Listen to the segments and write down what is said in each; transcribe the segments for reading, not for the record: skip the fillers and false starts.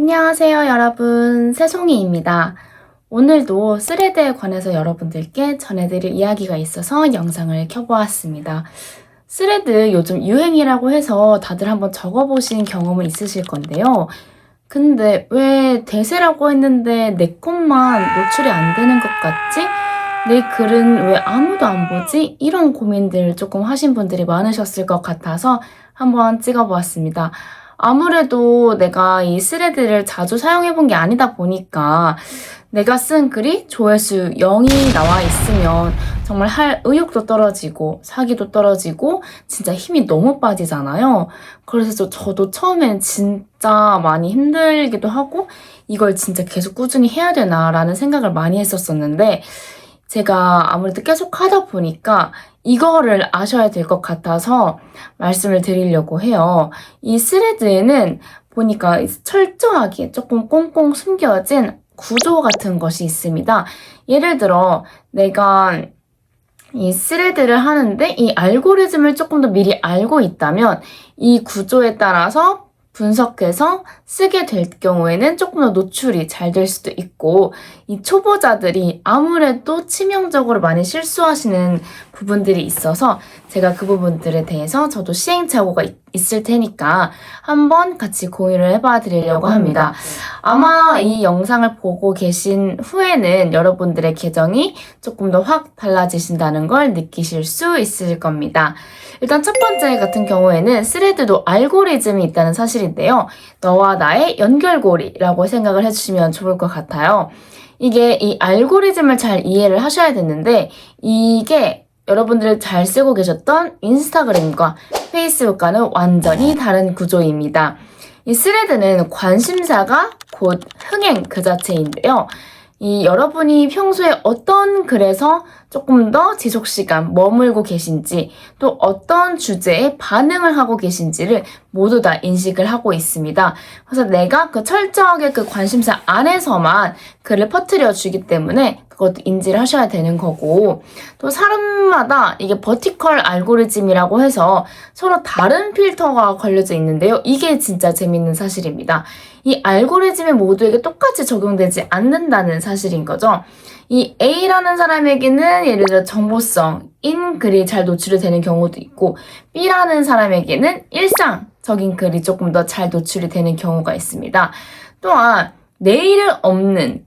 안녕하세요, 여러분. 새송이입니다. 오늘도 스레드에 관해서 여러분들께 전해드릴 이야기가 있어서 영상을 켜보았습니다. 스레드 요즘 유행이라고 해서 다들 한번 적어보신 경험은 있으실 건데요. 근데 왜 대세라고 했는데 내 것만 노출이 안 되는 것 같지? 내 글은 왜 아무도 안 보지? 이런 고민들 조금 하신 분들이 많으셨을 것 같아서 한번 찍어보았습니다. 아무래도 내가 이 스레드를 자주 사용해 본 게 아니다 보니까 내가 쓴 글이 조회수 0이 나와 있으면 정말 할 의욕도 떨어지고 사기도 떨어지고 진짜 힘이 너무 빠지잖아요. 그래서 저도 처음엔 진짜 많이 힘들기도 하고 이걸 진짜 계속 꾸준히 해야 되나라는 생각을 많이 했었었는데 제가 아무래도 계속 하다 보니까 이거를 아셔야 될 것 같아서 말씀을 드리려고 해요. 이 스레드에는 보니까 철저하게 조금 꽁꽁 숨겨진 구조 같은 것이 있습니다. 예를 들어 내가 이 스레드를 하는데 이 알고리즘을 조금 더 미리 알고 있다면 이 구조에 따라서 분석해서 쓰게 될 경우에는 조금 더 노출이 잘 될 수도 있고 이 초보자들이 아무래도 치명적으로 많이 실수하시는 부분들이 있어서 제가 그 부분들에 대해서 저도 시행착오가 있을 테니까 한번 같이 공유를 해봐 드리려고 합니다. 아마 이 영상을 보고 계신 후에는 여러분들의 계정이 조금 더 확 달라지신다는 걸 느끼실 수 있을 겁니다. 일단 첫 번째 같은 경우에는 스레드도 알고리즘이 있다는 사실인데요. 너와 나의 연결고리라고 생각을 해주시면 좋을 것 같아요. 이게 이 알고리즘을 잘 이해를 하셔야 되는데 이게 여러분들이 잘 쓰고 계셨던 인스타그램과 페이스북과는 완전히 다른 구조입니다. 이 스레드는 관심사가 곧 흥행 그 자체인데요. 이 여러분이 평소에 어떤 글에서 조금 더 지속시간 머물고 계신지 또 어떤 주제에 반응을 하고 계신지를 모두 다 인식을 하고 있습니다. 그래서 내가 그 철저하게 그 관심사 안에서만 글을 퍼뜨려 주기 때문에 그것도 인지를 하셔야 되는 거고 또 사람마다 이게 버티컬 알고리즘이라고 해서 서로 다른 필터가 걸려져 있는데요. 이게 진짜 재밌는 사실입니다. 이 알고리즘이 모두에게 똑같이 적용되지 않는다는 사실인 거죠. 이 A라는 사람에게는 예를 들어 정보성인 글이 잘 노출이 되는 경우도 있고 B라는 사람에게는 일상적인 글이 조금 더 잘 노출이 되는 경우가 있습니다. 또한 내일은 없는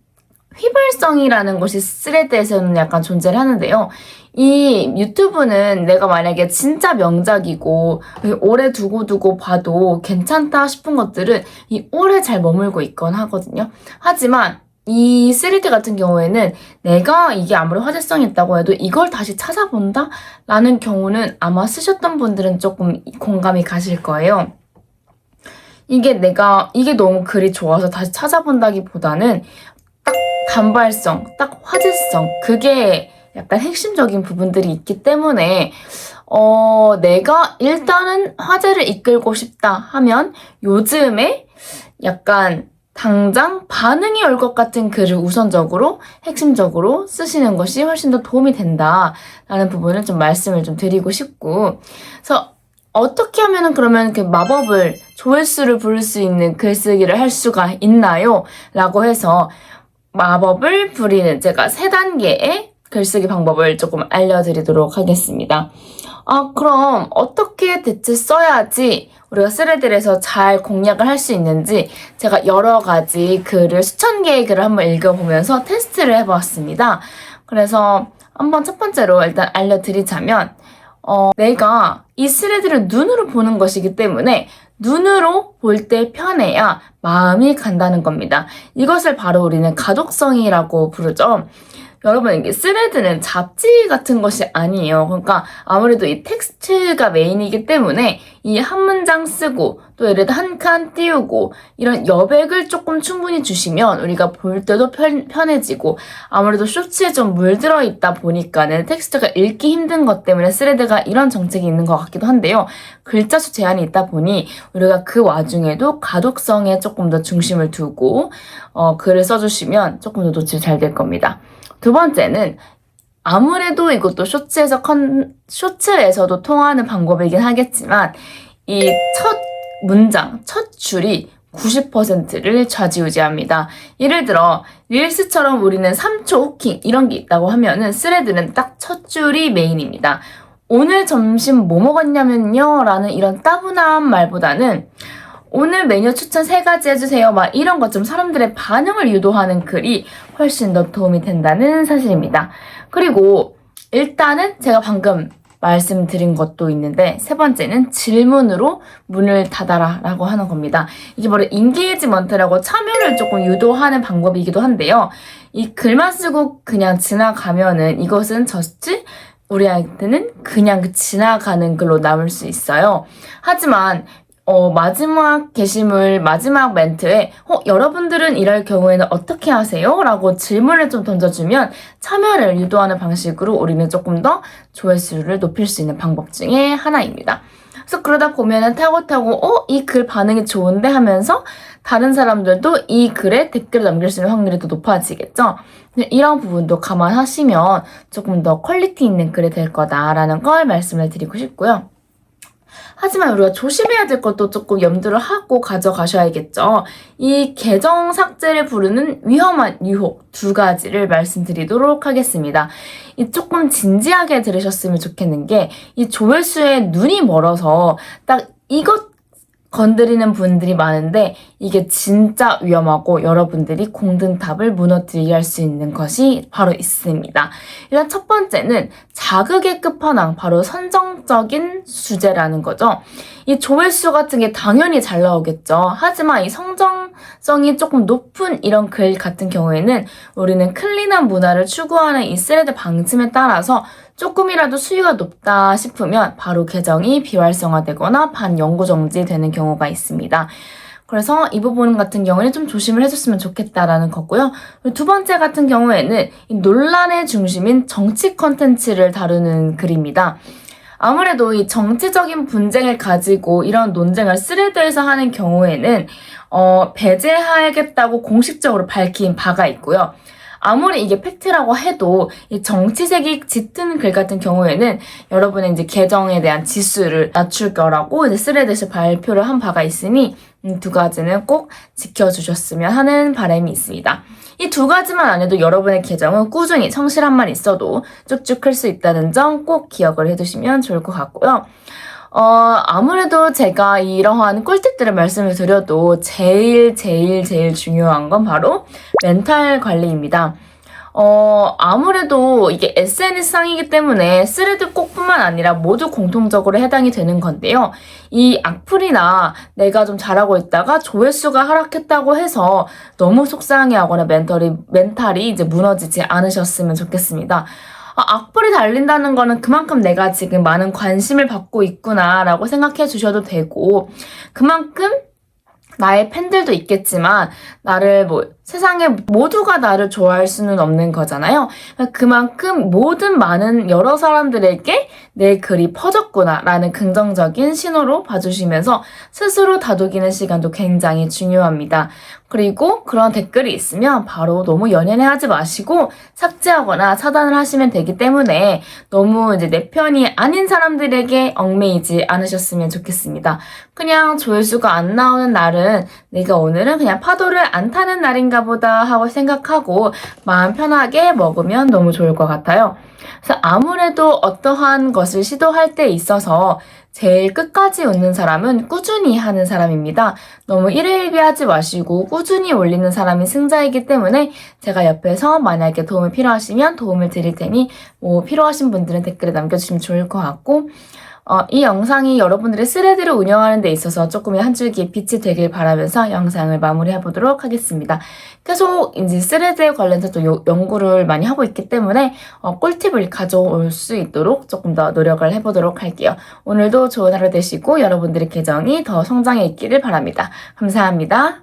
휘발성이라는 것이 스레드에서는 약간 존재를 하는데요. 이 유튜브는 내가 만약에 진짜 명작이고 오래 두고 봐도 괜찮다 싶은 것들은 이 오래 잘 머물고 있건 하거든요. 하지만 이 스레드 같은 경우에는 내가 이게 아무리 화제성이 있다고 해도 이걸 다시 찾아본다? 라는 경우는 아마 쓰셨던 분들은 조금 공감이 가실 거예요. 이게 너무 글이 좋아서 다시 찾아본다기보다는 딱 단발성, 딱 화제성, 그게 약간 핵심적인 부분들이 있기 때문에 내가 일단은 화제를 이끌고 싶다 하면 요즘에 약간 당장 반응이 올 것 같은 글을 우선적으로 핵심적으로 쓰시는 것이 훨씬 더 도움이 된다라는 부분을 좀 말씀을 좀 드리고 싶고 그래서 어떻게 하면은 그러면 그 마법을 조회수를 부를 수 있는 글쓰기를 할 수가 있나요? 라고 해서 마법을 부리는 제가 3단계의 글쓰기 방법을 조금 알려드리도록 하겠습니다. 그럼 어떻게 대체 써야지 우리가 스레드에서 잘 공략을 할 수 있는지 제가 여러 가지 글을 수천 개의 글을 한번 읽어보면서 테스트를 해보았습니다. 그래서 한번 첫 번째로 일단 알려드리자면 내가 이 스레드를 눈으로 보는 것이기 때문에 눈으로 볼 때 편해야 마음이 간다는 겁니다. 이것을 바로 우리는 가독성이라고 부르죠. 여러분, 이게 스레드는 잡지 같은 것이 아니에요. 그러니까 아무래도 이 텍스트가 메인이기 때문에 이 한 문장 쓰고 또 예를 들어 한 칸 띄우고 이런 여백을 조금 충분히 주시면 우리가 볼 때도 편해지고 아무래도 쇼츠에 좀 물들어 있다 보니까는 텍스트가 읽기 힘든 것 때문에 스레드가 이런 정책이 있는 것 같기도 한데요. 글자 수 제한이 있다 보니 우리가 그 와중에도 가독성에 조금 더 중심을 두고 글을 써주시면 조금 더 노출이 잘 될 겁니다. 두 번째는 아무래도 이것도 쇼츠에서도 통하는 방법이긴 하겠지만 이 첫 문장, 첫 줄이 90%를 좌지우지합니다. 예를 들어 릴스처럼 우리는 3초 후킹 이런 게 있다고 하면은 스레드는 딱 첫 줄이 메인입니다. 오늘 점심 뭐 먹었냐면요 라는 이런 따분한 말보다는 오늘 메뉴 추천 3가지 해주세요 막 이런 것 좀 사람들의 반응을 유도하는 글이 훨씬 더 도움이 된다는 사실입니다. 그리고 일단은 제가 방금 말씀드린 것도 있는데 3번째는 질문으로 문을 닫아라 라고 하는 겁니다. 이게 바로 인게이지먼트라고 참여를 조금 유도하는 방법이기도 한데요. 이 글만 쓰고 그냥 지나가면은 이것은 저스트 우리한테는 그냥 지나가는 글로 남을 수 있어요. 하지만 마지막 게시물, 마지막 멘트에 여러분들은 이럴 경우에는 어떻게 하세요? 라고 질문을 좀 던져주면 참여를 유도하는 방식으로 우리는 조금 더 조회수를 높일 수 있는 방법 중에 하나입니다. 그래서 그러다 보면은 타고 이 글 반응이 좋은데 하면서 다른 사람들도 이 글에 댓글을 남길 수 있는 확률이 더 높아지겠죠? 이런 부분도 감안하시면 조금 더 퀄리티 있는 글이 될 거다라는 걸 말씀을 드리고 싶고요. 하지만 우리가 조심해야 될 것도 조금 염두를 하고 가져가셔야겠죠. 이 계정 삭제를 부르는 위험한 유혹 2가지를 말씀드리도록 하겠습니다. 이 조금 진지하게 들으셨으면 좋겠는 게 이 조회수에 눈이 멀어서 딱 이것 건드리는 분들이 많은데 이게 진짜 위험하고 여러분들이 공든탑을 무너뜨리게 할 수 있는 것이 바로 있습니다. 일단 첫 번째는 자극의 끝판왕, 바로 선정적인 수재라는 거죠. 이 조회수 같은 게 당연히 잘 나오겠죠. 하지만 이 성정성이 조금 높은 이런 글 같은 경우에는 우리는 클린한 문화를 추구하는 이 스레드 방침에 따라서 조금이라도 수위가 높다 싶으면 바로 계정이 비활성화되거나 반영구 정지되는 경우가 있습니다. 그래서 이 부분 같은 경우에는 좀 조심을 해줬으면 좋겠다라는 거고요. 2번째 같은 경우에는 이 논란의 중심인 정치 컨텐츠를 다루는 글입니다. 아무래도 이 정치적인 분쟁을 가지고 이런 논쟁을 스레드에서 하는 경우에는 배제하겠다고 공식적으로 밝힌 바가 있고요. 아무리 이게 팩트라고 해도 이 정치색이 짙은 글 같은 경우에는 여러분의 이제 계정에 대한 지수를 낮출 거라고 이제 스레드에서 발표를 한 바가 있으니 2가지는 꼭 지켜주셨으면 하는 바람이 있습니다. 이 2가지만 안 해도 여러분의 계정은 꾸준히 성실함만 있어도 쭉쭉 클 수 있다는 점 꼭 기억을 해두시면 좋을 것 같고요. 아무래도 제가 이러한 꿀팁들을 말씀을 드려도 제일 중요한 건 바로 멘탈 관리입니다. 아무래도 이게 SNS상이기 때문에 스레드 꼭뿐만 아니라 모두 공통적으로 해당이 되는 건데요. 이 악플이나 내가 좀 잘하고 있다가 조회수가 하락했다고 해서 너무 속상해하거나 멘탈이 이제 무너지지 않으셨으면 좋겠습니다. 악플이 달린다는 거는 그만큼 내가 지금 많은 관심을 받고 있구나 라고 생각해 주셔도 되고, 그만큼 나의 팬들도 있겠지만 나를 세상에 모두가 나를 좋아할 수는 없는 거잖아요. 그만큼 모든 많은 여러 사람들에게 내 글이 퍼졌구나 라는 긍정적인 신호로 봐주시면서 스스로 다독이는 시간도 굉장히 중요합니다. 그리고 그런 댓글이 있으면 바로 너무 연연해 하지 마시고 삭제하거나 차단을 하시면 되기 때문에 너무 이제 내 편이 아닌 사람들에게 얽매이지 않으셨으면 좋겠습니다. 그냥 조회수가 안 나오는 날은 내가 오늘은 그냥 파도를 안 타는 날인가 보다 하고 생각하고 마음 편하게 먹으면 너무 좋을 것 같아요. 그래서 아무래도 어떠한 것을 시도할 때 있어서 제일 끝까지 웃는 사람은 꾸준히 하는 사람입니다. 너무 일일비하지 마시고 꾸준히 올리는 사람이 승자이기 때문에 제가 옆에서 만약에 도움이 필요하시면 도움을 드릴 테니 필요하신 분들은 댓글에 남겨주시면 좋을 것 같고, 이 영상이 여러분들의 스레드를 운영하는 데 있어서 조금의 한 줄기의 빛이 되길 바라면서 영상을 마무리해 보도록 하겠습니다. 계속 이제 스레드에 관련해서 또 연구를 많이 하고 있기 때문에 꿀팁을 가져올 수 있도록 조금 더 노력을 해보도록 할게요. 오늘도 좋은 하루 되시고 여러분들의 계정이 더 성장해 있기를 바랍니다. 감사합니다.